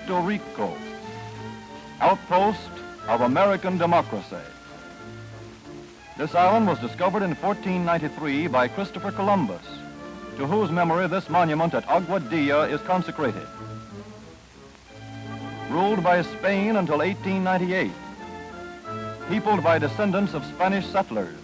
Puerto Rico, outpost of American democracy. This island was discovered in 1493 by Christopher Columbus, to whose memory this monument at Aguadilla is consecrated. Ruled by Spain until 1898, peopled by descendants of Spanish settlers.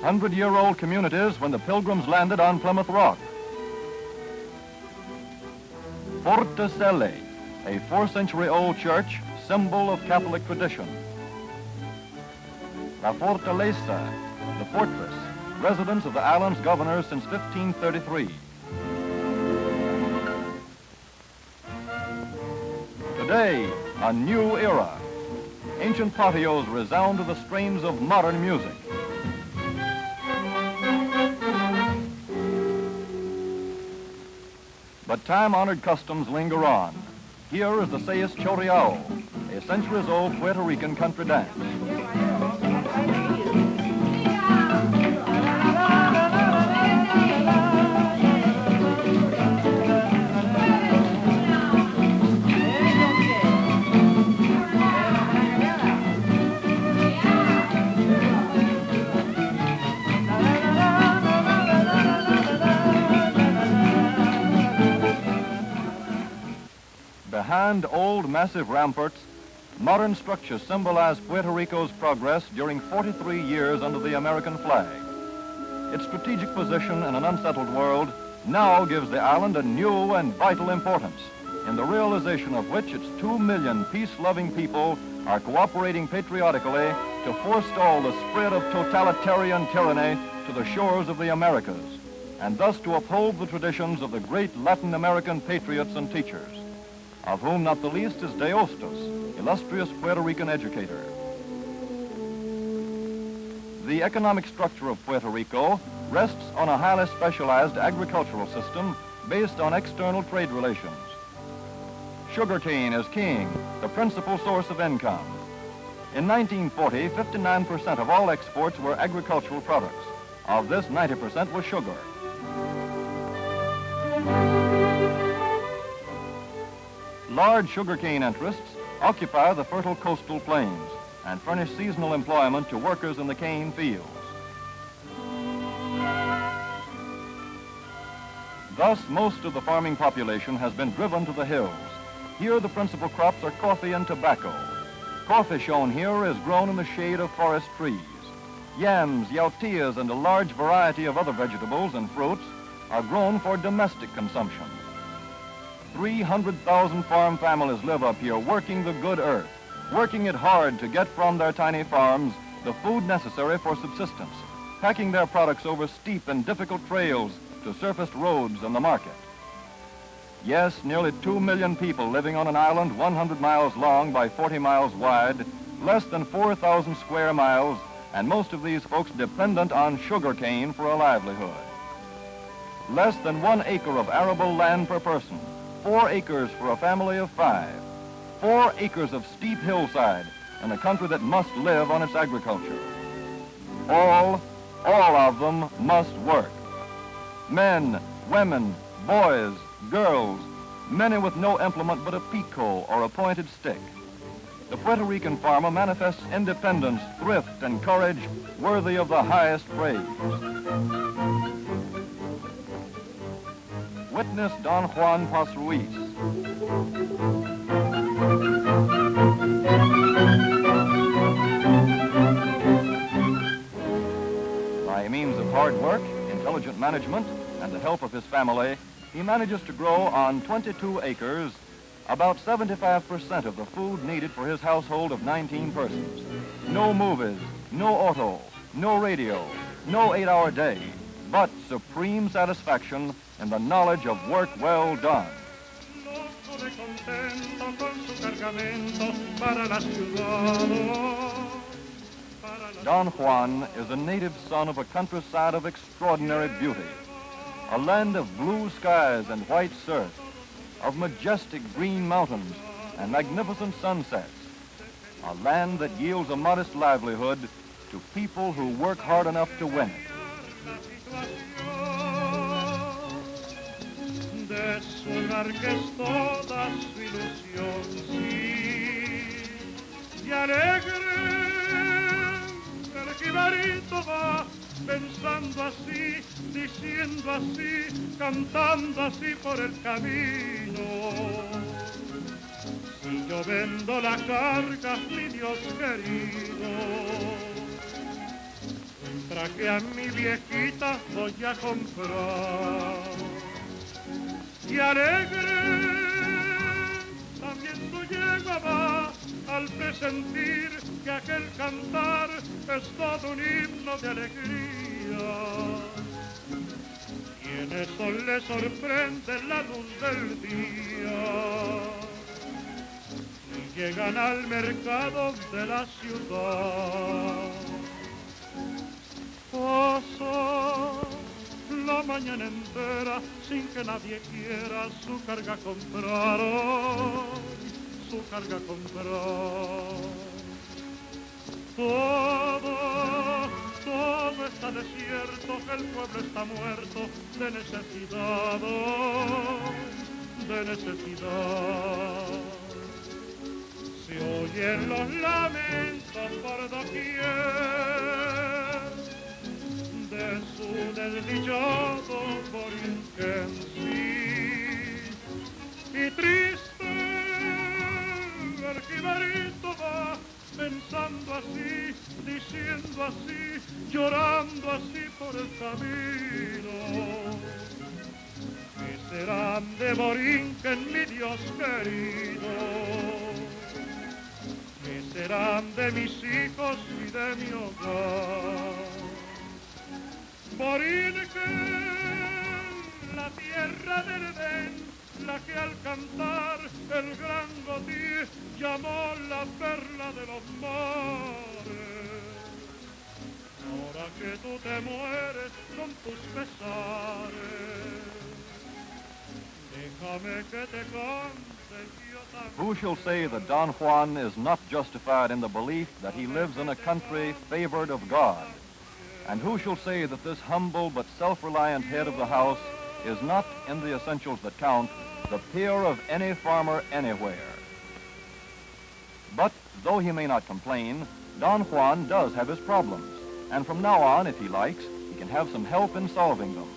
100-year-old communities when the Pilgrims landed on Plymouth Rock. Fortecele, a 4-century-old church, symbol of Catholic tradition. La Fortaleza, the fortress, residence of the island's governors since 1533. Today, a new era. Ancient patios resound to the strains of modern music. But time-honored customs linger on. Here is the Sayas Choriao, a centuries-old Puerto Rican country dance. Behind old massive ramparts, modern structures symbolize Puerto Rico's progress during 43 years under the American flag. Its strategic position in an unsettled world now gives the island a new and vital importance, in the realization of which its 2 million peace-loving people are cooperating patriotically to forestall the spread of totalitarian tyranny to the shores of the Americas, and thus to uphold the traditions of the great Latin American patriots and teachers, of whom not the least is De Hostos, illustrious Puerto Rican educator. The economic structure of Puerto Rico rests on a highly specialized agricultural system based on external trade relations. Sugarcane is king, the principal source of income. In 1940, 59% of all exports were agricultural products. Of this, 90% was sugar. Large sugarcane interests occupy the fertile coastal plains and furnish seasonal employment to workers in the cane fields. Thus, most of the farming population has been driven to the hills. Here, the principal crops are coffee and tobacco. Coffee, shown here, is grown in the shade of forest trees. Yams, yautillas, and a large variety of other vegetables and fruits are grown for domestic consumption. 300,000 farm families live up here working the good earth, working it hard to get from their tiny farms the food necessary for subsistence, packing their products over steep and difficult trails to surfaced roads and the market. Yes, nearly 2 million people living on an island 100 miles long by 40 miles wide, less than 4,000 square miles, and most of these folks dependent on sugarcane for a livelihood. Less than 1 acre of arable land per person, 4 acres for a family of 5, 4 acres of steep hillside in a country that must live on its agriculture. All of them must work. Men, women, boys, girls, many with no implement but a pico or a pointed stick. The Puerto Rican farmer manifests independence, thrift, and courage worthy of the highest praise. Witness Don Juan Paz Ruiz. By means of hard work, intelligent management, and the help of his family, he manages to grow on 22 acres about 75% of the food needed for his household of 19 persons. No movies, no auto, no radio, no 8-hour day, but supreme satisfaction in the knowledge of work well done. Don Juan is a native son of a countryside of extraordinary beauty. a land of blue skies and white surf, of majestic green mountains and magnificent sunsets, a land that yields a modest livelihood to people who work hard enough to win it. De soñar que es toda su ilusión, sí, y alegre el jibarito va pensando así, diciendo así, cantando así por el camino. Si yo vendo la carga, mi Dios querido, un traje a mi viejita voy a comprar. Y alegre también tu yegua va al presentir que aquel cantar es todo un himno de alegría. Y en eso le sorprende la luz del día. Y llegan al mercado de la ciudad. Pasa la mañana entera sin que nadie quiera su carga comprar, su carga comprar. Todo está desierto, el pueblo está muerto de necesidad, de necesidad. Se oyen los lamentos por doquier de su desdichado Borinquen, sí, y triste el jibarito va pensando así, diciendo así, llorando así por el camino. ¿Qué serán de Borinquen, mi Dios querido? ¿Qué serán de mis hijos y de mi hogar? Borinquen, la tierra del Edén, la que al cantar el gran Gaudí llamó la perla de los mares. Ahora que tú te mueres con tus pesares, déjame que te cante yo también. Who shall say that Don Juan is not justified in the belief that he lives in a country favored of God? And who shall say that this humble but self-reliant head of the house is not, in the essentials that count, the peer of any farmer anywhere? But though he may not complain, Don Juan does have his problems, and from now on, if he likes, he can have some help in solving them.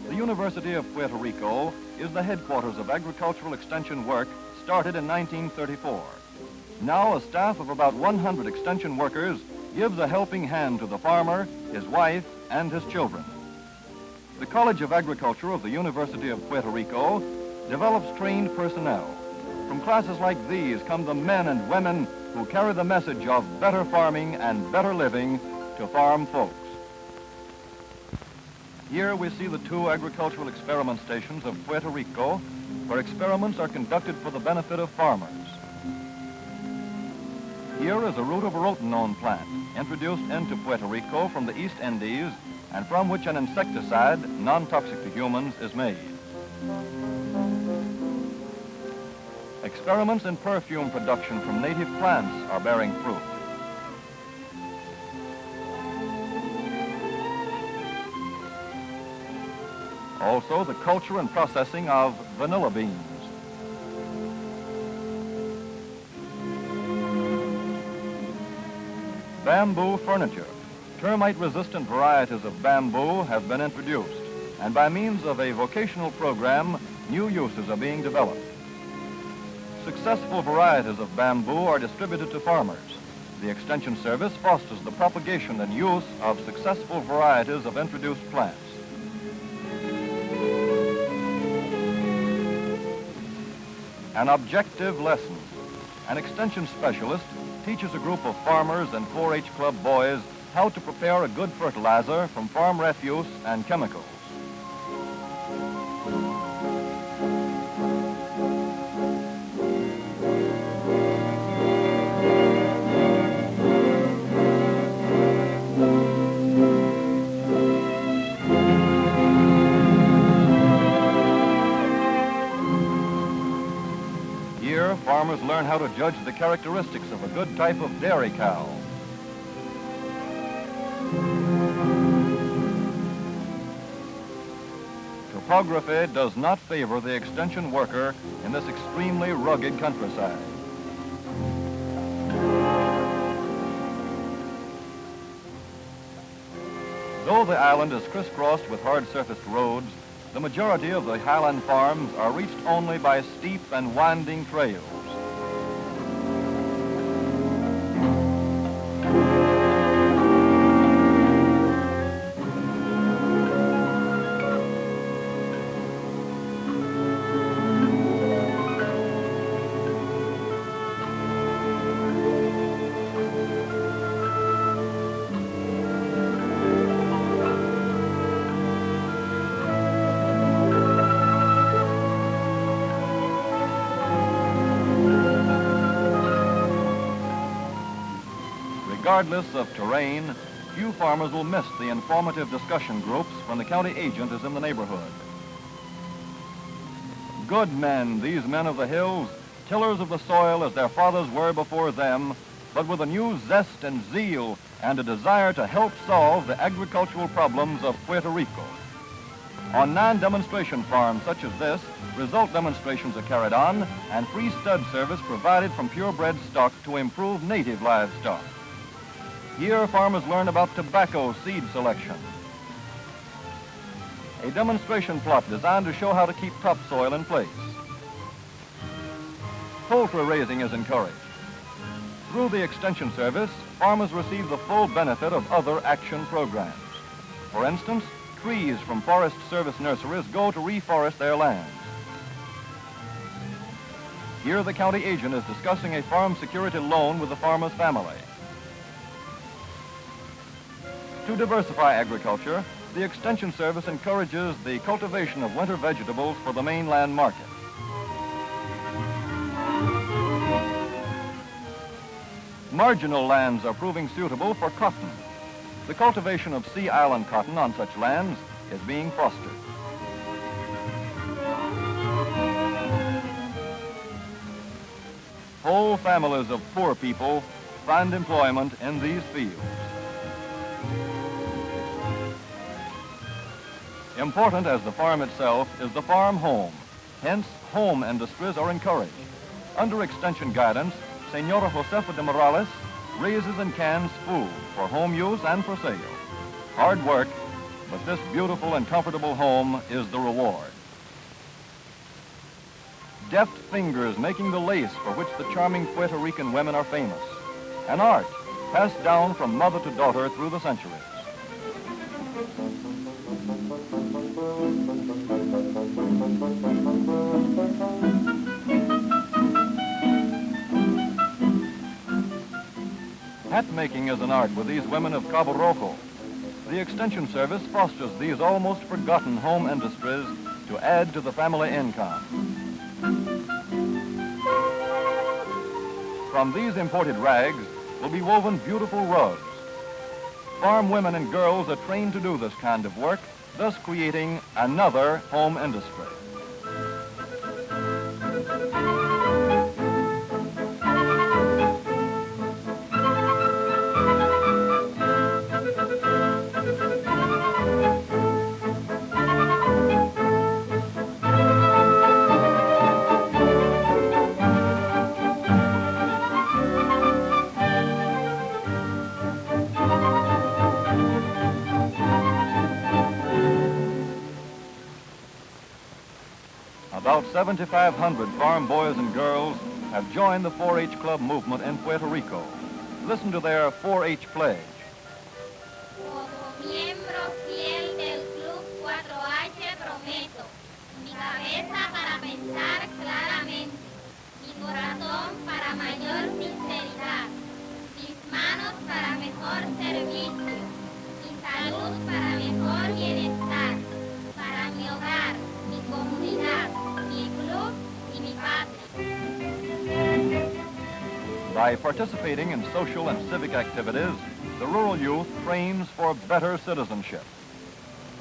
The University of Puerto Rico is the headquarters of agricultural extension work started in 1934. Now a staff of about 100 extension workers gives a helping hand to the farmer, his wife, and his children. The College of Agriculture of the University of Puerto Rico develops trained personnel. From classes like these come the men and women who carry the message of better farming and better living to farm folks. Here we see the two agricultural experiment stations of Puerto Rico, where experiments are conducted for the benefit of farmers. Here is a root of a rotenone plant introduced into Puerto Rico from the East Indies and from which an insecticide, non-toxic to humans, is made. Experiments in perfume production from native plants are bearing fruit. Also, the culture and processing of vanilla beans. Bamboo furniture. Termite-resistant varieties of bamboo have been introduced, and by means of a vocational program, new uses are being developed. Successful varieties of bamboo are distributed to farmers. The Extension Service fosters the propagation and use of successful varieties of introduced plants. An objective lesson. An extension specialist teaches a group of farmers and 4-H club boys how to prepare a good fertilizer from farm refuse and chemicals. Here, farmers learn how to judge the characteristics of a good type of dairy cow. Topography does not favor the extension worker in this extremely rugged countryside. Though the island is crisscrossed with hard-surfaced roads, the majority of the highland farms are reached only by steep and winding trails. Regardless of terrain, few farmers will miss the informative discussion groups when the county agent is in the neighborhood. Good men, these men of the hills, tillers of the soil as their fathers were before them, but with a new zest and zeal and a desire to help solve the agricultural problems of Puerto Rico. On non-demonstration farms such as this, result demonstrations are carried on and free stud service provided from purebred stock to improve native livestock. Here, farmers learn about tobacco seed selection. A demonstration plot designed to show how to keep topsoil in place. Poultry raising is encouraged. Through the Extension Service, farmers receive the full benefit of other action programs. For instance, trees from Forest Service nurseries go to reforest their lands. Here, the county agent is discussing a farm security loan with the farmer's family. To diversify agriculture, the Extension Service encourages the cultivation of winter vegetables for the mainland market. Marginal lands are proving suitable for cotton. The cultivation of Sea Island cotton on such lands is being fostered. Whole families of poor people find employment in these fields. Important as the farm itself is the farm home. Hence, home industries are encouraged. Under Extension guidance, Senora Josefa de Morales raises and cans food for home use and for sale. Hard work, but this beautiful and comfortable home is the reward. Deft fingers making the lace for which the charming Puerto Rican women are famous. An art passed down from mother to daughter through the centuries. Hat making is an art with these women of Cabo Rojo. The Extension Service fosters these almost forgotten home industries to add to the family income. From these imported rags will be woven beautiful rugs. Farm women and girls are trained to do this kind of work, thus creating another home industry. About 7,500 farm boys and girls have joined the 4-H club movement in Puerto Rico. Listen to their 4-H pledge. Como miembro fiel del Club 4H prometo mi cabeza para pensar claramente, mi corazón para mayor sinceridad, mis manos para mejor servicio, mi salud para mejor bienestar, para mi hogar, mi comunidad, mi club y mi patria. By participating in social and civic activities, the rural youth trains for better citizenship.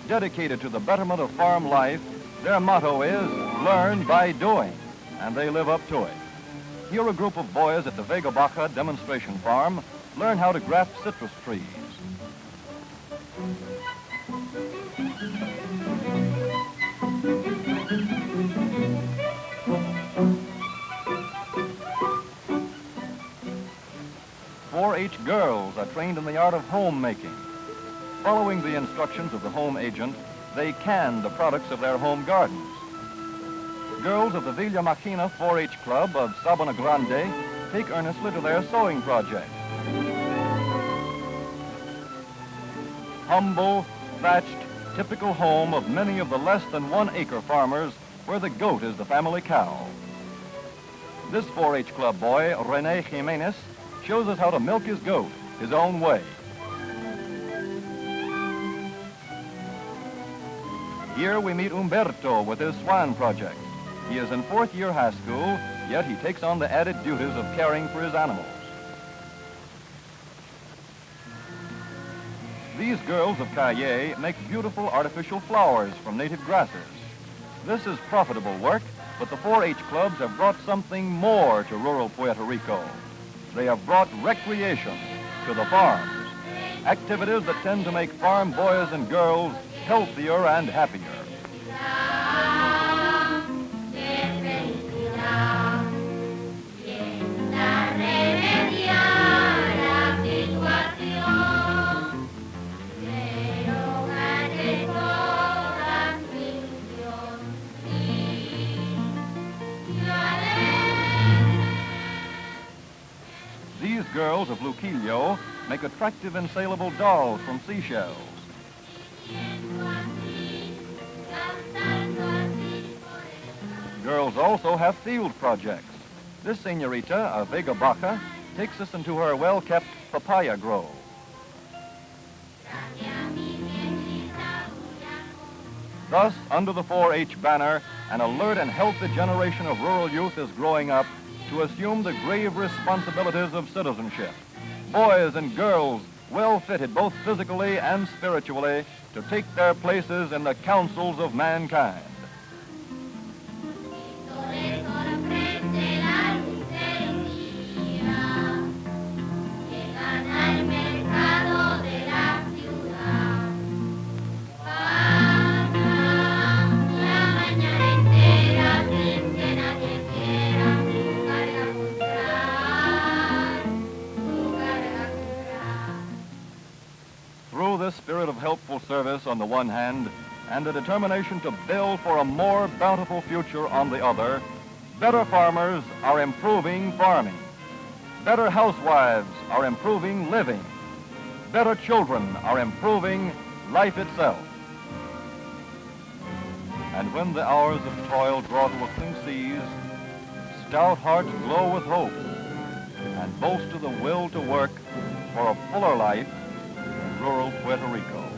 Dedicated to the betterment of farm life, their motto is, learn by doing, and they live up to it. Here a group of boys at the Vega Baja demonstration farm learn how to graft citrus trees. .4-H girls are trained in the art of homemaking. Following the instructions of the home agent, they can the products of their home gardens. Girls of the Villa Machina 4-H Club of Sabana Grande take earnestly to their sewing project. Humble, thatched, typical home of many of the less than 1 acre farmers where the goat is the family cow. This 4-H Club boy, Rene Jimenez, shows us how to milk his goat his own way. Here we meet Humberto with his swan project. He is in 4th year high school, yet he takes on the added duties of caring for his animals. These girls of Calle make beautiful artificial flowers from native grasses. This is profitable work, but the 4-H clubs have brought something more to rural Puerto Rico. They have brought recreation to the farms, activities that tend to make farm boys and girls healthier and happier. These girls of Luquillo make attractive and saleable dolls from seashells. Girls also have field projects. This senorita of Vega Baja takes us into her well-kept papaya grove. Thus, under the 4-H banner, an alert and healthy generation of rural youth is growing up to assume the grave responsibilities of citizenship. Boys and girls well fitted both physically and spiritually to take their places in the councils of mankind. Spirit of helpful service on the one hand, and a determination to build for a more bountiful future on the other, better farmers are improving farming. Better housewives are improving living. Better children are improving life itself. And when the hours of toil draw to a clean stout hearts glow with hope and boast of the will to work for a fuller life in rural Puerto Rico.